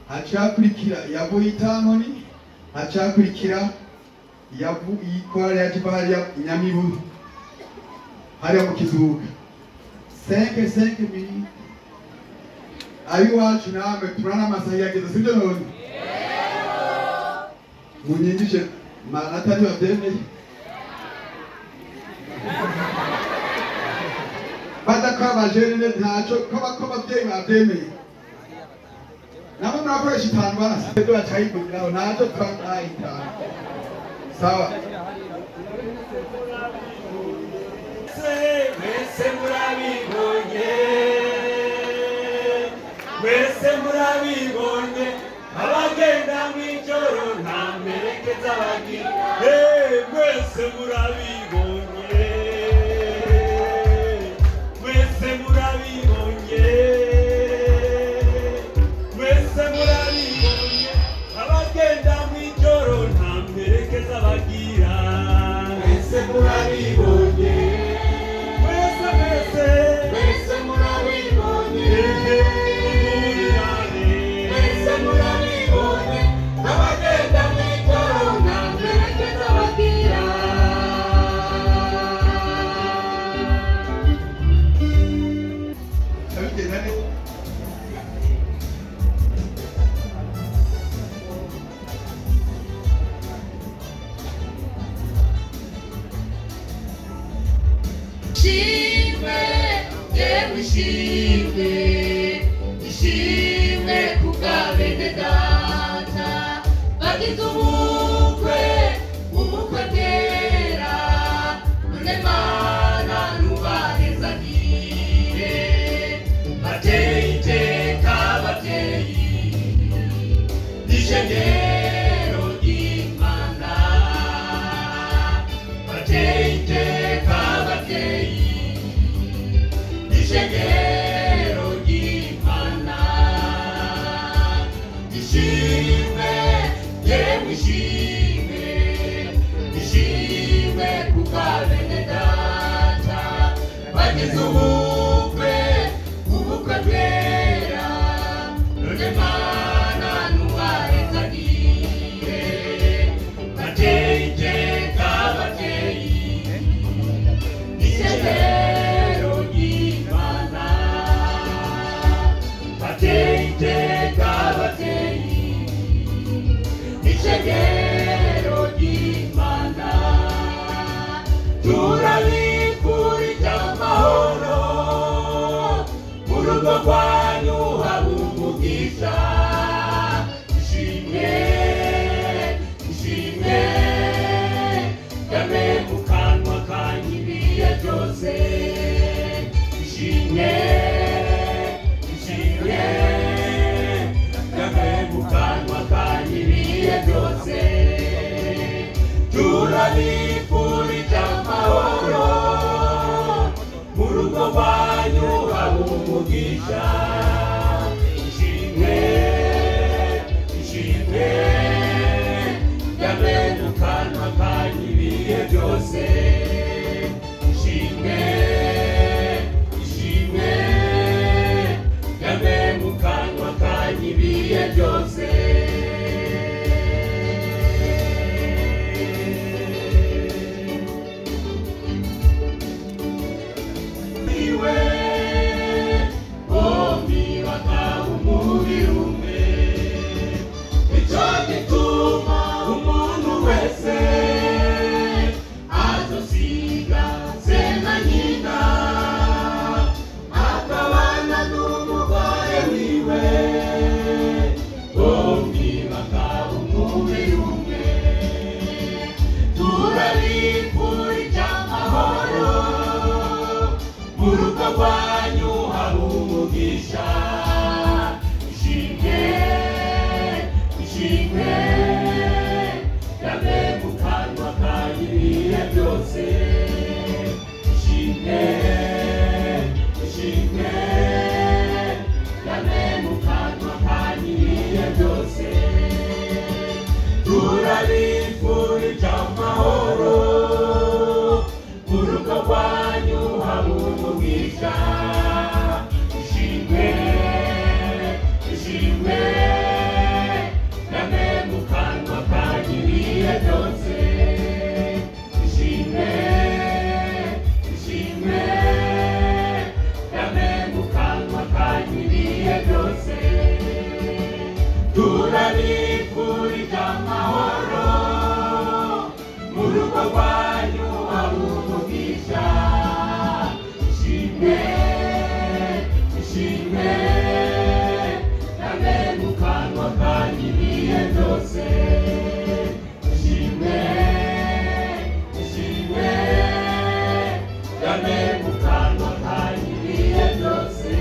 hacakurikira yavuye itankoni hacakurikira yavu ikorale ya kibali ya Nyamibu hariya mu Kizuka 5 minutes ayo wacu namwe turana amasaha yageze sibyo none munyinjije manata ni batemeye badakabajene ntaco kaba byeyi batemeye nabo murakoresha itanu basi byo bacayikugiraho naco twakayita sawa mwese murabibonye abagenda mw'ijoro nta mperekeza bagira mwese murabibonye mwese murabibonye mwese murabibonye abagenda mw'ijoro nta mperekeza bagira mwese murabibonye mwese murabibonye mwese murabibonye abagenda mw'ijoro nta mperekeza ishimwe ishimwe kukabene data bageze ubukwe ubukwe bwera none mana ntubahezagiye bateye iteka bateye isezero ry'Imana bateye iteka bateye isezero ry'Imana turabifurije amahoro mu rugo rwanyu haba umugisha ishimwe ishimwe yame mu kanwa kanyu ibihe byose ishimwe ishimwe yame mu kanwa kanyu ibihe byose turabifurije amahoro mu rugo rwanyu haba umugisha ishimwe ishimwe yame mu kanwa kanyu ibihe byose ishimwe ishimwe yame mu kanwa kanyu ibihe byose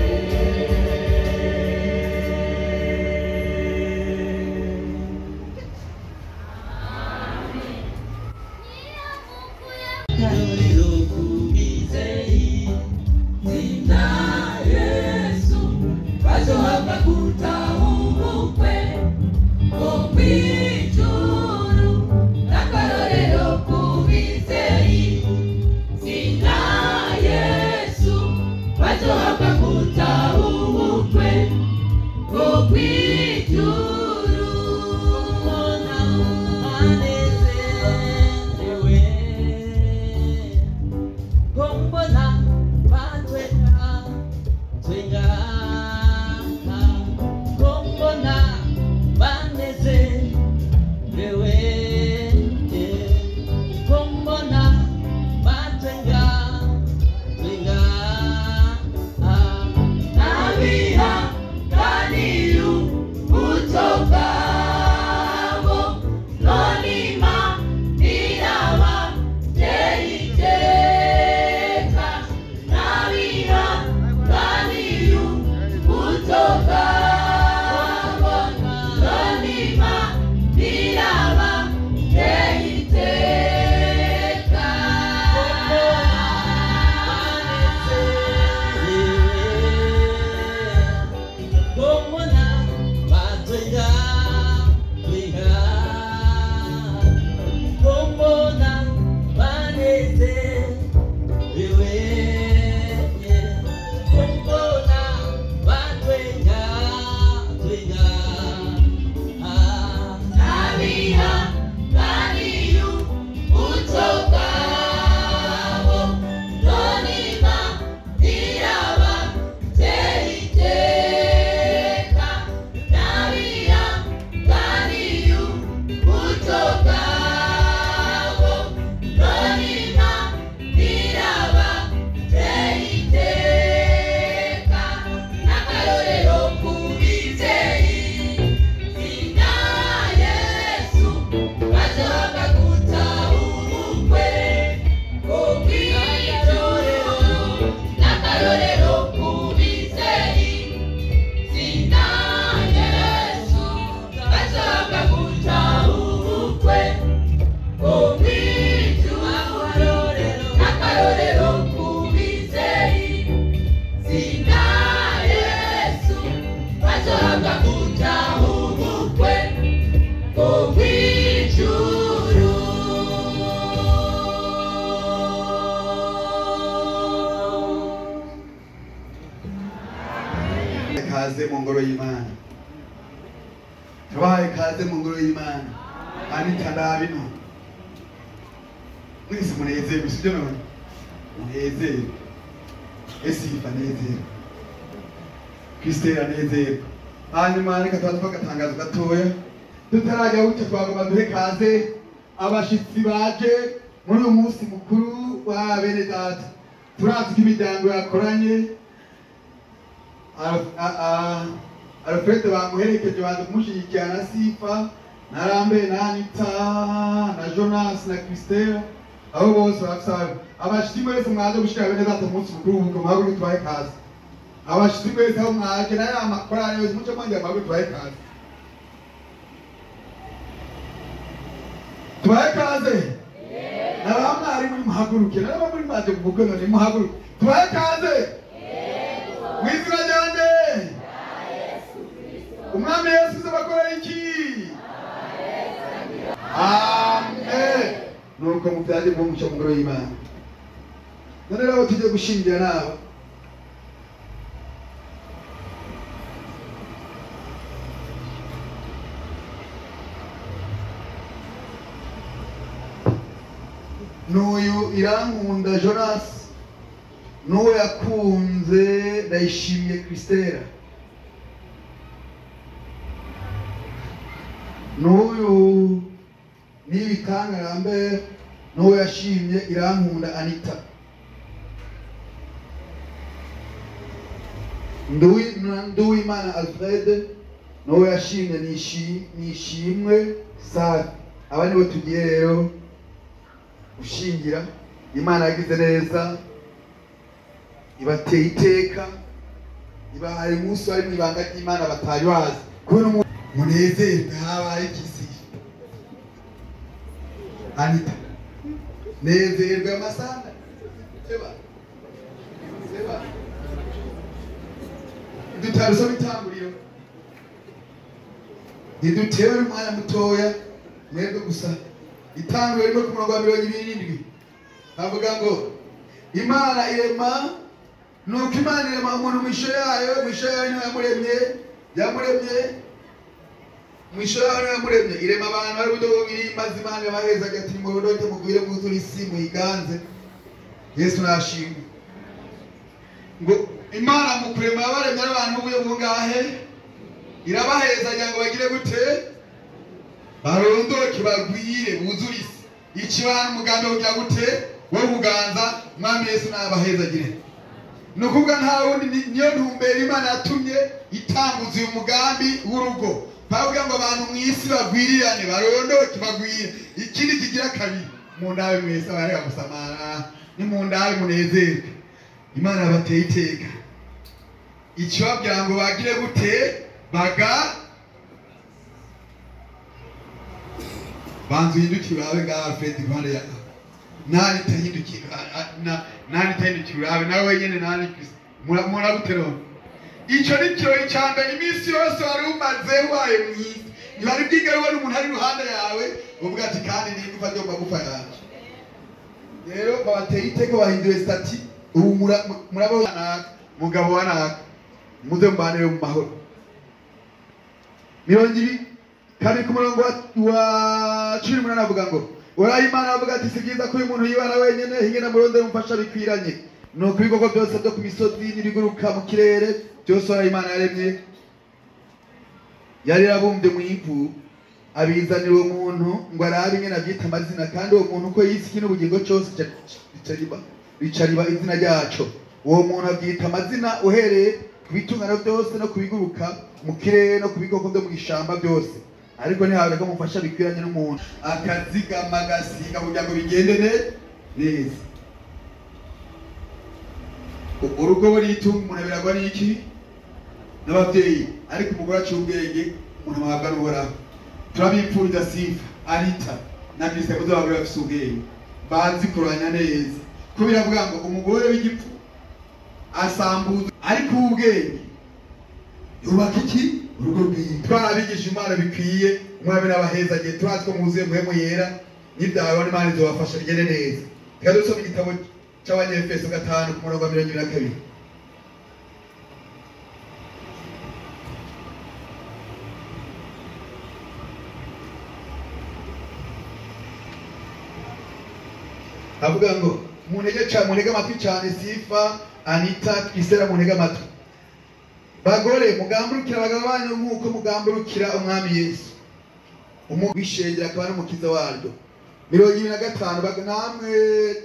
kaze mu ngoro y'Imana. Turabahaye kaze mu ngoro y'Imana. Anita ndabino. Mwese munezerwe sibyo none? Munezerwe. Esifa nezerwe. Kristera nezerwe. Hanyuma reka twagatangazo gatoya. Tutarajya wuce twagomba duhe kaze abashitsi baje muri uyu munsi mukuru wa bene data. Turazi ko imiryango yakoranye Alfred bamuherekeje baje kumushyigikira na Sifa na Rambe na Anita na Jonas na Christelle abo bose bafite abashitsi mwese mwaje gushira bene data umunsi mukuru ngo mwagwe tubaye kaze abashitsi mwese aho mwaje na amakorari yose muco mwanje mwagwe tubaye kaze tubaye kaze n'abamwari muri muhaguruke n'abo muri maze kuvuga none muhaguruke tubaye kaze mwizina ryande umwami Yesu zabakorera iki amen nuko mubyaje mu muco ngoro y'Imana none rero tujye gushingira nabo n'uyu Irankunda Jonas n'uwo yakunze Ndayishimiye Christella n'uyu Nibitanga Rambe n'uwo yashimye Irankunda Anita Nduwimana Alfred n'uwo yashimye Nishimwe Safi. Aba nibo tugiye rero ushingira. Imana yagize neza ibateye iteka ibahaye umunsi wari mwibanga ry'Imana batari bazi kubona munezerwe habaye ikisi Anita nezerwe amasanda seba dutaruso bitanguriro ntidutewe umwanya mutoya mwebwe gusa itanguriro rimo ku murongo wa 27 havuga ngo Imana irema nuko Imana irema umuntu mwisho yayo niyo yamuremye mwisho yayo yamuremye irema abantu bari budogo biri maze Imana yabaheza agati mu rodote mugwire muturi isi muyiganze Yesu nashimwe ngo Imana mu kurema yabaremye abantu buye bungahe irabaheza ngo bagire gute barondoke bagwire buzuri isi ikibana umugambi ugira gute wo kuganza mwami Yesu nabahezagire nukuvuga nta wundi niyo ntumbera Imana yatumye itanguza uyu mugambi w'urugo bavuga ngo abantu mu isi bagwirirane barondoke bagwire ikindi kigira kabiri mu ndawe mwese bareka gusamara ni mu ndawe munezerwe Imana yabateye iteka icyo babwira ngo bagire gute banzu hindukira bawe ngaha Fred Rwanda ya nani tahindukira urabe nawe wenyene nani Kristo murabutero ico ni cyo icyambere iminsi yose wari umaze waye mwisi ntibari bwigere ubona umuntu ari ruhande yawe uvuga ati kandi nigufa ryo magufa yacu rero babateye iteko bahindure stati ubu murabo mugabo wanaka muze mbanire mu mahoro mirongi kandi ku murongo wa 18 avuga ngo uraye Imana avuga ati sigiza ko uyu muntu yibana wenyene hingena muronde mufasha bikwiranye no kubikoko byose byo ku misozi n'ibiguruka mu kirere byose uraye Imana yaremye yari rabumbye mu ivu abizanira uwo muntu ngo arabe ingene abyita amazina kandi uwo muntu uko yisi kino bugingo cyose bicariba izina ryaco uwo muntu abyita amazina uhereye kubitungano byose no kubiguruka mu kirere no kubikoko byo mu gishamba byose ariko ntihabure ko mufasha bikwiranye n'umuntu akazigama agasiga kugira ngo bigende neza urugo buritunga umuntu abiragwa n'iki n'ababyeyi ariko umugore aciye ubwenge umuntu amuhabwa n'uhoraho turabipfuriza Sifa Anita na Christelle kuzo bagura bafise ubwenge bazi kuranya neza ko biravuga ngo umugore w'igipfu asambuza ariko ubwenge yubaka iki urugo rwiye twarabigisha Imana bikwiye mwabe n'abaheza gihe turatwo muzuye muhemo yera n'ibyawe n'Imana izobafasha bigende neza kandi usoma igitabo cy'Abanyefeso 5 ku murongo wa 22 avuga ngo munege amatwi cyane Sifa Anita Christella munege amatwi. Bagore mugamburukira abagabo banyu nk'uko mugamburukira umwami Yesu umubishengera akaba n'umukiza waryo. 25 namwe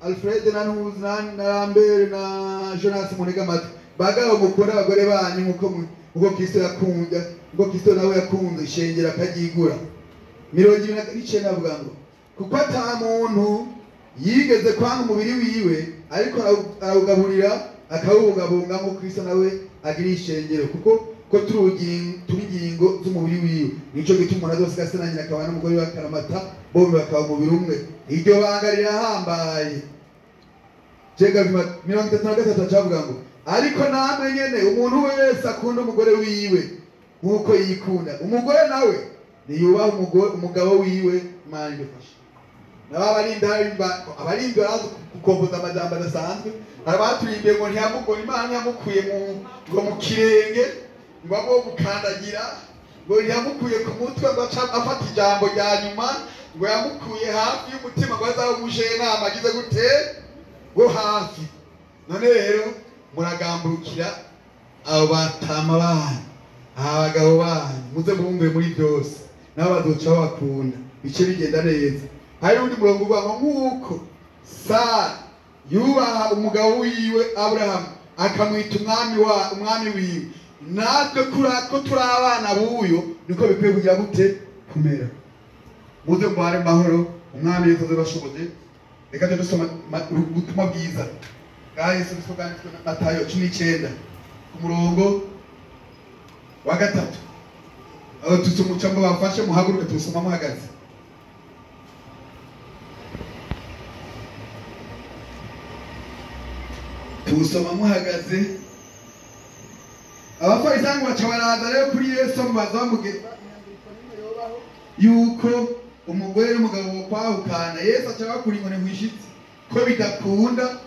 Alfred na Nuzi na Lambert na Jonas munege amatwi. Bagabo mukora abagore banyu nk'uko Kristo yakunda, ubwo Kristo nawe yakunze ishengera akagigura. 29 avuga ngo kuko ata muntu yigeze kwanga umubiri wiwe ariko arawugaburira akawubungabunga nk'uko Kristo nawe agira ishengero kuko turi ingingo z'umubiri wiwe. Nico gituma umuntu azose gase na nyina akaba n'umugore wa Karamata bombi bakaba umubiri umwe. Iryo banga rirahambaye. Jega 33 acavuga ngo ariko namwe nyene umuntu wese akunda umugore wiwe nk'uko yikunda. Umugore nawe niyubaha umugabo wiwe Imana idufashe. Abarinda barazi gukomboza amajambo adasanzwe. Abaturimbiye ngo ntiyamugore Imana yamukuye mu kirenge ngo abo gukandagira ngo yamukuye ku mutwe ngo afata ijambo rya nyuma ngo yamukuye hafi y'umutima ngo azawumuje inama agize gute ngo hafi. None rero muragamburukira abo batama banyu abagabo banyu muze mubumve muri byose nabo bazoca bakunda bice bigenda neza. Hari undi murongo uvuga ngo nk'uko Sara yubaha umugabo wiwe Abraham akamwita umwami wiwe, natwe ko turi abana b'uyo niko bikwiye kugira gute kumera. Muze mbare mahoro umwami Yesu azabashoboze. Reka dusoma ubutumwa bwiza bwa Yesu bwanditswe na Matayo 19 ku murongo wa 3. Aho tusumucamo bafashe muhaguruke tusoma muhagaze. Tusoma muhagaze. Abafarisayo baca baraza rero kuri Yesu baza bamugeza yuko umugore n'umugabo kwahukana. Yesu aca bakura inkoni mwishitsi ko bidakunda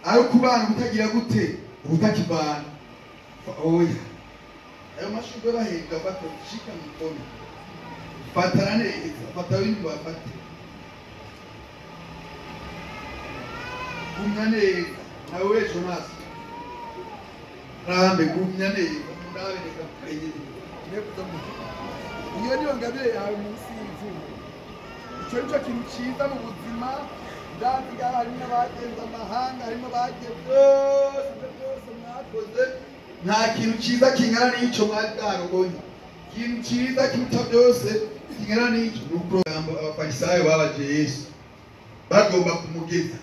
ari kubana gutagira gute ubutakibana. Oya ayo mashurwe bahega bato shika mikono fatana neza fata windu bafate gumya neza nawe Jonas rambe gumya neza mundabe neza kayiri nekuzamu iyo niyo ngabire yawe munsi y'imvugo. Icyo cyo kintu cyiza mu buzima ndavuga hari n'abagenza amahanga harimo byose mwakoze. Nta kintu cyiza kingana n'icyo mwagarubonye. Ikintu cyiza kiruta byose kingana n'icyo ni uprogambo abafarisayo babaje Yesu bagomba kumugeza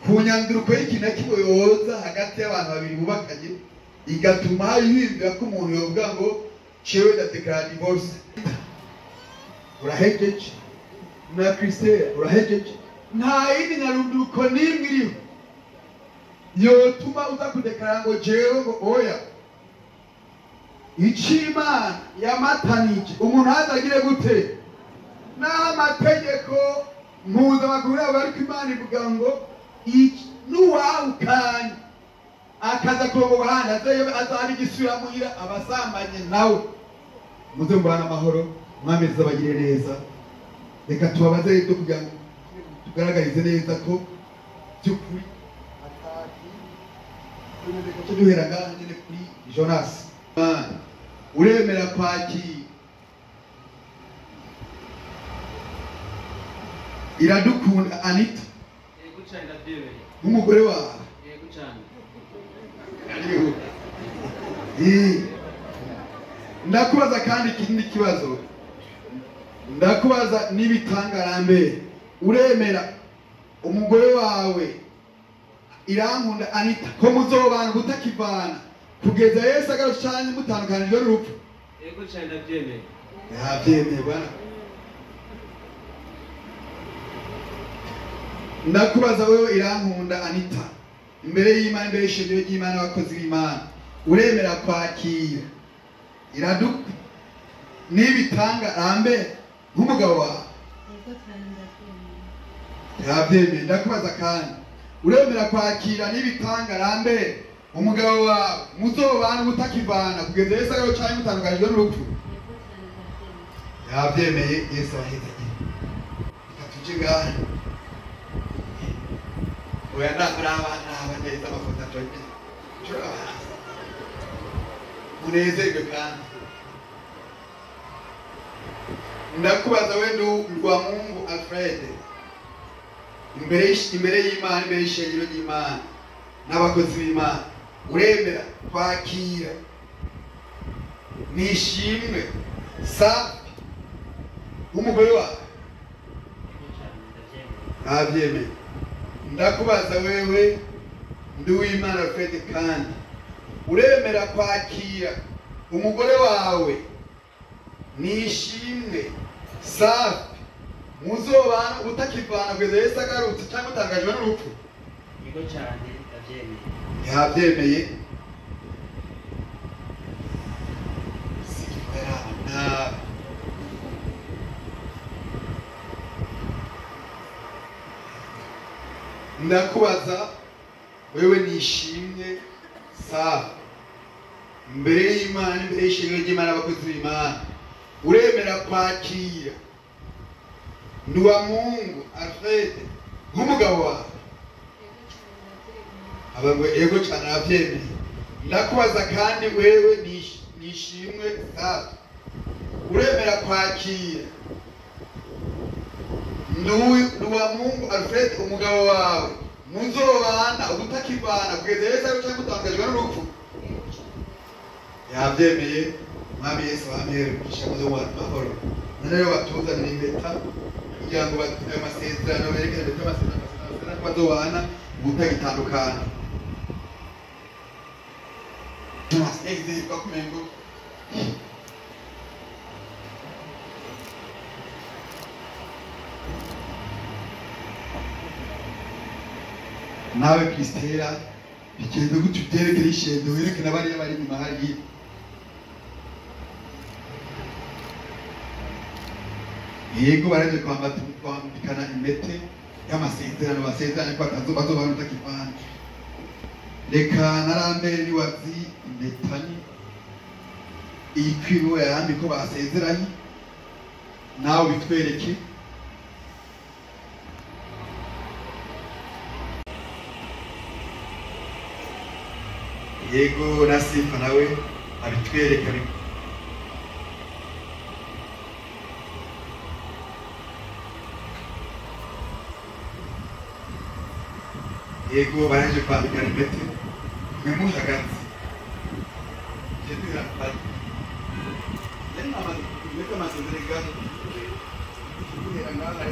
ku nyanduruko y'ikina kimwe yoza hagati y'abantu babiri bubakanye igatuma yibwira ko umuntu yovuga ngo cewe ndatekara divorce. Urahejeje na Christella urahejeje. Nta yindi nyanduruko n'imwe iriho yotuma uza kudekara ngo jewe ngo oya. Ichimana yamatanije umuntu azagire gute n'amategeko mpuzamahanga y'abariko Imana ivuga ngo nuwahukanye akaza kurongo bahanda azaba igisura muhira abasambanye nawe. Muze mbana amahoro mwami zabagire neza. Reka tubabaze ibyo kugira ngo tugaragarize neza ko by'ukuri ataki duhera ngaha nyine kuri Jonas uremera kwakira iradukunda Anita yego cyane ndabyemeye umugore wawe yego cyane ndakubaza kandi ikindi kibazo ndakubaza n'ibitangarambe uremera umugore wawe Irankunda Anita ko muzobana gutakivana kugeza Yesu agarushanye mutandukanijwe n'urupfu. Yego cyane ndabyemeye. Yabyemeye bwana. Ndakubaza wewe Irankunda Anita imbere y'Imana imbere y'ishengero ry'Imana abakozi b'Imana uremera kwakira iraduka n'ibitanga nk'umugabo wawe? Yego cyane ndabyemeye. Yabyemeye. Ndakubaza kandi uremera kwakira n'ibitanga umugabo wawe muzobana mutakivana kugeza Yesu agarushanye mutandukanijwe n'urupfu? Yabyemeye. Yesu ahetse. Katuje ngaha oya ndaraba neza amafoto atoye munezerwe kandi ndakubaza we ndwa Mungu Alfred imbere y'Imana imbere y'ishengero ry'Imana n'abakozi b'Imana uremera kwakira nishimwe safi umugore wawe abyemeye ndakubaza wewe ndi w'Imana Alfred kandi uremera kwakira umugore wawe nishimwe safi muzobana utakivana kugeza Yesu agarutse cyangwa utangajwe n'urupfu Yego cyane ndabyemeye yabyemeye ndakubaza wewe nishimwe safi mbere y'Imana imbere y'ishengero ry'Imana abakozi b'Imana uremera kwakira nduwa Mungu Alfred nk'umugabo wawe abagwe ego cyane abyemeye ndakubaza kandi wewe nishimwe safi uremera kwakira nduwa Mungu Alfred umugabo wawe muzobana ubutakivana kugeza Yesu cyangwa utangajwe n'urupfu yabyemeye mwami Yesu amere ishaka zo mahoro rero batuzanira impeta kugira ngo ayo masezerano berekane ko amasezerano bazobana ubutagitandukana kumengo nawe Kristera bigeze gutyo byerekeye ishendo werekana bariya bari inyuma hariya yego baraje kwambikana impete y'amasezerano basezeranye ko bazobana utakivana reka narambere niwazi impetani ikwibo yandi ko basezeranye nawe bitwereke yego nasifa nawe abitwereka yego baraje kwambikana impete memuhagaze jedira pali lema meka masezerega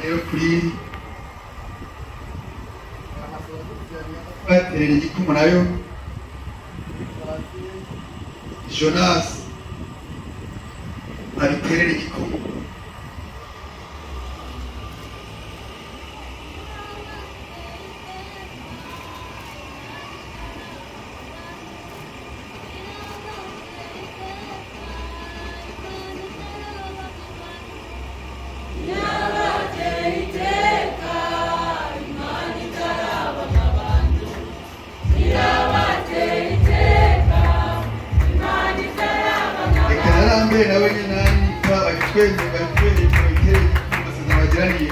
rero kuri baterera igikumu nayo Jonas abiterera igikumu nawe nani kwa twende kwa masana majirani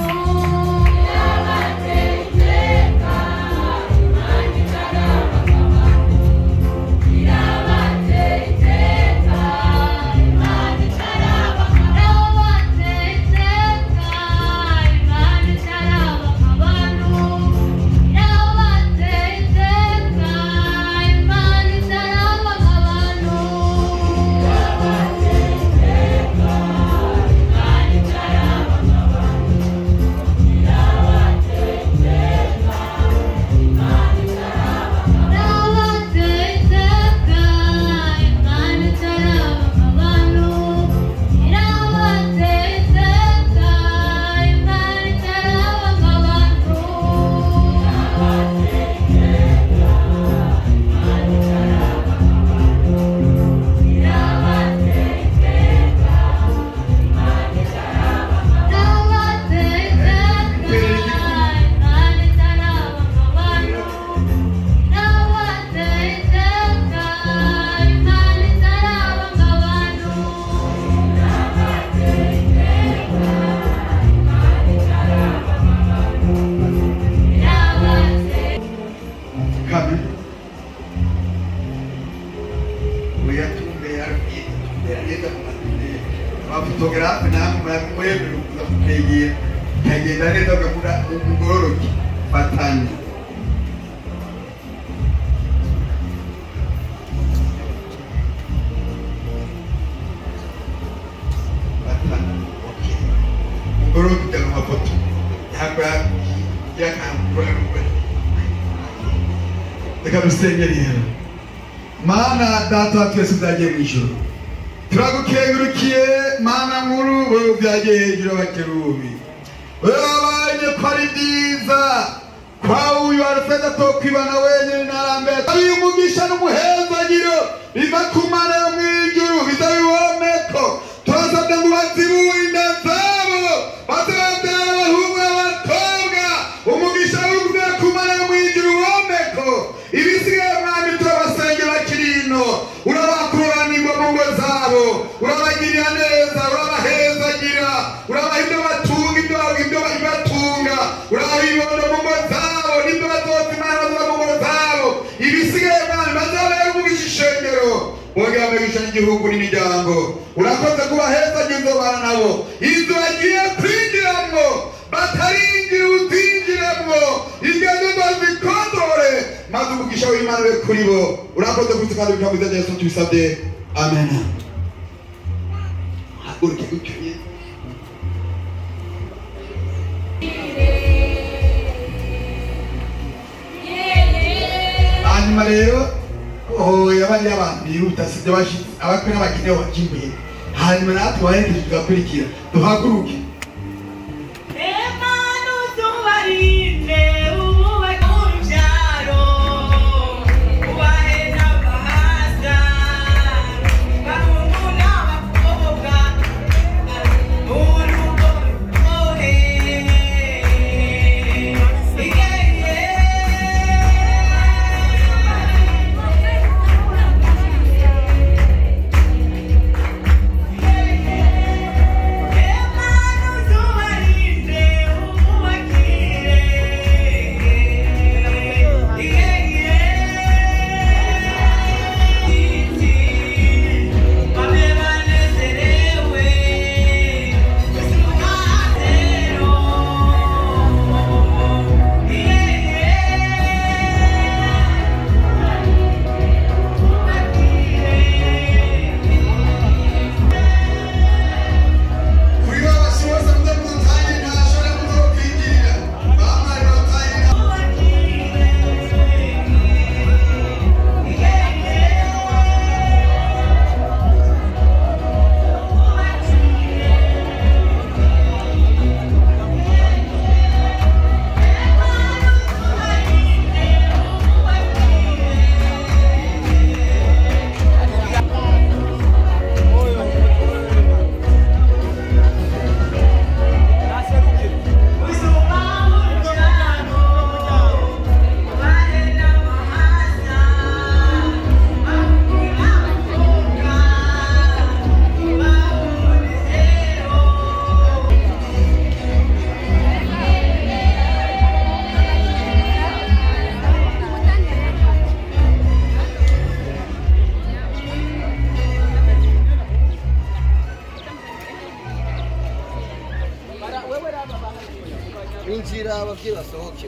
Oh namara kumwemera ukuza kumwegera ikagenda neza ugavuga umugororoke fatanye umugororoke ujya mu mafoto yakamburamubwe reka dusenge rero mana data twese byagiye mu ijoro turagukengurukiye mana nkuru wowe byagiye hejuru abakerubi wewe wabanye ko ari byiza kwa uyu arufeda tokwibana wenyine narambere uyu mugisha n'umuhezagiro biva ku mana yo mu ijuru bizabiboneko turasabye ngo bazibure inda zabo bazabatera abahungu n'abakobwa umugisha w'uvuye ku mana yo mu ijuru womeko ibisigaye mwami turabasengera kirino urabakuranirwa mu ngo zabo urabagirira neza urabahezagira urabaha ibyo batunga ibyo batunga urabaha ibibondo mu ngo zabo n'ibyo bazoza imana zo mu ngo zabo ibisigaye mwami bazabere umugisha ishengero bongera umugisha n'igihugu n'imiryango urakoze kubahezagira inzobana nabo izo bagiye kwinjiramo batarinjira uzinjiremo ingendo bazikondore maze umugisha w'Imana ube kuri bo urakoze kutukana ibyo mwiza Yesu tubisabye amen haguruke gukenye hanyuma rero yabandi abantu bihuta sibyo bashitse abakwe n'abagine wakimbere hanyuma natwe waherekeje tugakurikira duhaguruke injira abavyeyi basohoke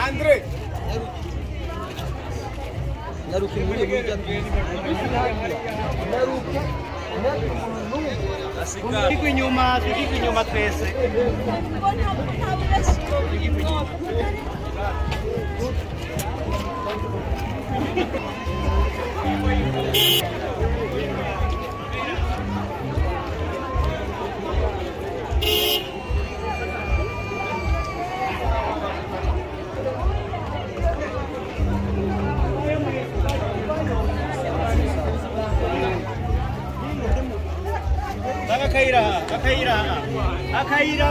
Andre naruke muri burya naruke Tugirwe inyuma twese. Akayira